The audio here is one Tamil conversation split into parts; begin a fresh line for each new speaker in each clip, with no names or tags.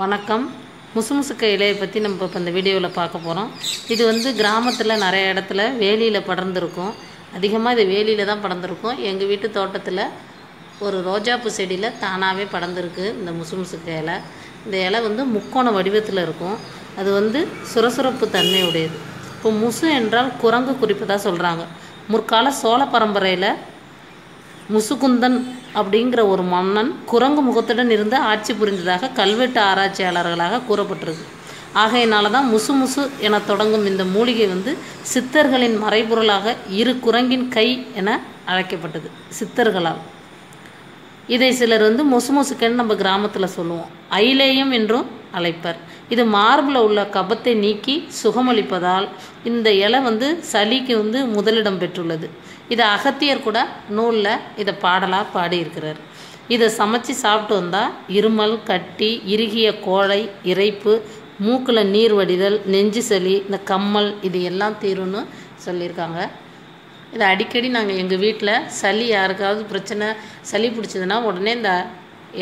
வணக்கம். முசுமுசுக்கை இலையை பற்றி நம்ம இப்போ இந்த வீடியோவில் பார்க்க போகிறோம். இது வந்து கிராமத்தில் நிறைய இடத்துல வேலியில் படர்ந்துருக்கும். அதிகமாக இது வேலியில் தான் படர்ந்துருக்கும். எங்கள் வீட்டு தோட்டத்தில் ஒரு ரோஜாப்பூ செடியில் தானாகவே படர்ந்துருக்கு இந்த முசுமுசுக்கை இலை. இந்த இலை வந்து முக்கோண வடிவத்தில் இருக்கும். அது வந்து சுரசுரப்பு தன்மை உடையது. இப்போ முசு என்றால் குரங்கு குறிப்பதாக சொல்கிறாங்க. முற்கால சோழ பரம்பரையில் முசுகுந்தன் அப்படிங்கிற ஒரு மன்னன் குரங்கு முகத்துடன் இருந்து ஆட்சி புரிந்ததாக கல்வெட்டு ஆராய்ச்சியாளர்களாக கூறப்பட்டிருக்கு. ஆகையினால தான் முசு என தொடங்கும் இந்த மூலிகை வந்து சித்தர்களின் மறைபொருளாக இரு குரங்கின் கை என அழைக்கப்பட்டது சித்தர்களால். இதை சிலர் வந்து மொசுமொசுக்கைன்னு நம்ம கிராமத்தில் சொல்லுவோம். ஐலேயம் என்றும் அழைப்பர். இது மார்பில் உள்ள கபத்தை நீக்கி சுகமளிப்பதால் இந்த இலை வந்து சளிக்கு வந்து முதலிடம் பெற்றுள்ளது. இதை அகத்தியர் கூட நூலில் இதை பாடலாக பாடியிருக்கிறார். இதை சமைச்சு சாப்பிட்டு வந்தால் இருமல், கட்டி, இறுகிய கோழை, இறைப்பு, மூக்கில் நீர் வடிதல், நெஞ்சு சளி, இந்த கம்மல் இது எல்லாம் தீரும்னு சொல்லியிருக்காங்க. இதை அடிக்கடி நாங்கள் எங்கள் வீட்டில் சளி யாருக்காவது பிரச்சனை சளி பிடிச்சதுன்னா உடனே இந்த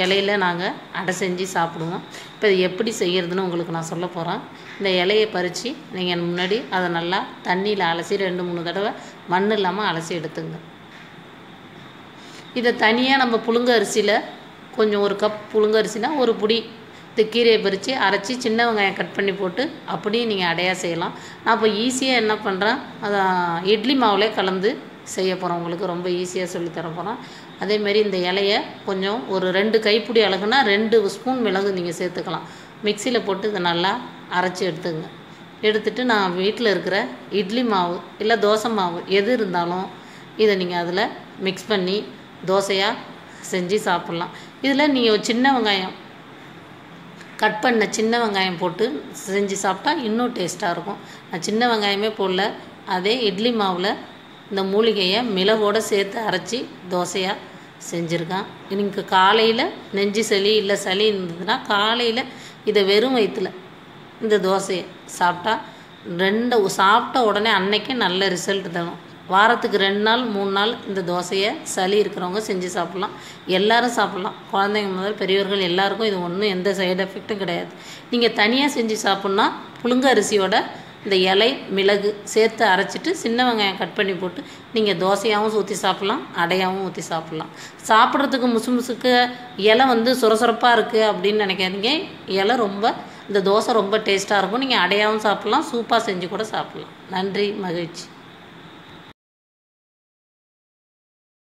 இலையில நாங்கள் அடை செஞ்சு சாப்பிடுவோம். இப்போ இது எப்படி செய்கிறதுன்னு உங்களுக்கு நான் சொல்ல போகிறேன். இந்த இலையை பறித்து நீங்கள் முன்னாடி அதை நல்லா தண்ணியில் அலசி 2-3 தடவை மண் இல்லாமல் அலசி எடுத்துங்க. இதை தனியாக நம்ம புழுங்க அரிசியில் கொஞ்சம் 1 கப் புழுங்க அரிசினா 1 புடி இந்த கீரையை பறித்து அரைச்சி சின்ன வெங்காயம் கட் பண்ணி போட்டு அப்படியே நீங்கள் அடையாக செய்யலாம். நான் இப்போ ஈஸியாக என்ன பண்ணுறேன், அதை இட்லி மாவுலே கலந்து செய்ய போகிறோம். உங்களுக்கு ரொம்ப ஈஸியாக சொல்லித்தர போகிறோம். அதேமாரி இந்த இலையை கொஞ்சம் ஒரு 2 கைப்பிடி அளகுனா 2 ஸ்பூன் மிளகு நீங்கள் சேர்த்துக்கலாம். மிக்சியில் போட்டு இதை நல்லா அரைச்சி எடுத்துங்க. எடுத்துகிட்டு நான் வீட்டில் இருக்கிற இட்லி மாவு இல்லை தோசை மாவு எது இருந்தாலும் இதை நீங்கள் அதில் மிக்ஸ் பண்ணி தோசையாக செஞ்சு சாப்பிட்லாம். இதில் நீங்கள் சின்ன வெங்காயம் கட் பண்ண சின்ன வெங்காயம் போட்டு செஞ்சு சாப்பிட்டா இன்னும் டேஸ்ட்டாக இருக்கும். நான் சின்ன வெங்காயமே போடல. அதே இட்லி மாவில் இந்த மூலிகையை மிளகோடு சேர்த்து அரைச்சி தோசையாக செஞ்சுருக்கேன். இன்னைக்கு காலையில் நெஞ்சு சளி இல்லை சளி இருந்ததுன்னா காலையில் இதை வெறும் வயிற்றில் இந்த தோசையை சாப்பிட்டா சாப்பிட்ட உடனே அன்னைக்கே நல்ல ரிசல்ட் தரும். வாரத்துக்கு 2 நாள் 3 நாள் இந்த தோசையை சளி இருக்கிறவங்க செஞ்சு சாப்பிட்லாம். எல்லோரும் சாப்பிட்லாம். குழந்தைங்க முதல் பெரியவர்கள் எல்லாருக்கும் இது ஒன்றும் எந்த சைடு எஃபெக்ட்டும் கிடையாது. நீங்கள் தனியாக செஞ்சு சாப்பிட்னா புழுங்க அரிசியோட இந்த இலை மிளகு சேர்த்து அரைச்சிட்டு சின்ன வெங்காயம் கட் பண்ணி போட்டு நீங்கள் தோசையாகவும் ஊற்றி சாப்பிட்லாம், அடையாகவும் ஊற்றி சாப்பிட்லாம். சாப்பிட்றதுக்கு முசுமுசுக்கு இலை வந்து சுரசுரப்பாக இருக்குது அப்படின்னு நினைக்காதீங்க. இலை இந்த தோசை ரொம்ப டேஸ்ட்டாக இருக்கும். நீங்கள் அடையாகவும் சாப்பிட்லாம், சூப்பாக செஞ்சு கூட சாப்பிட்லாம். நன்றி, மகிழ்ச்சி.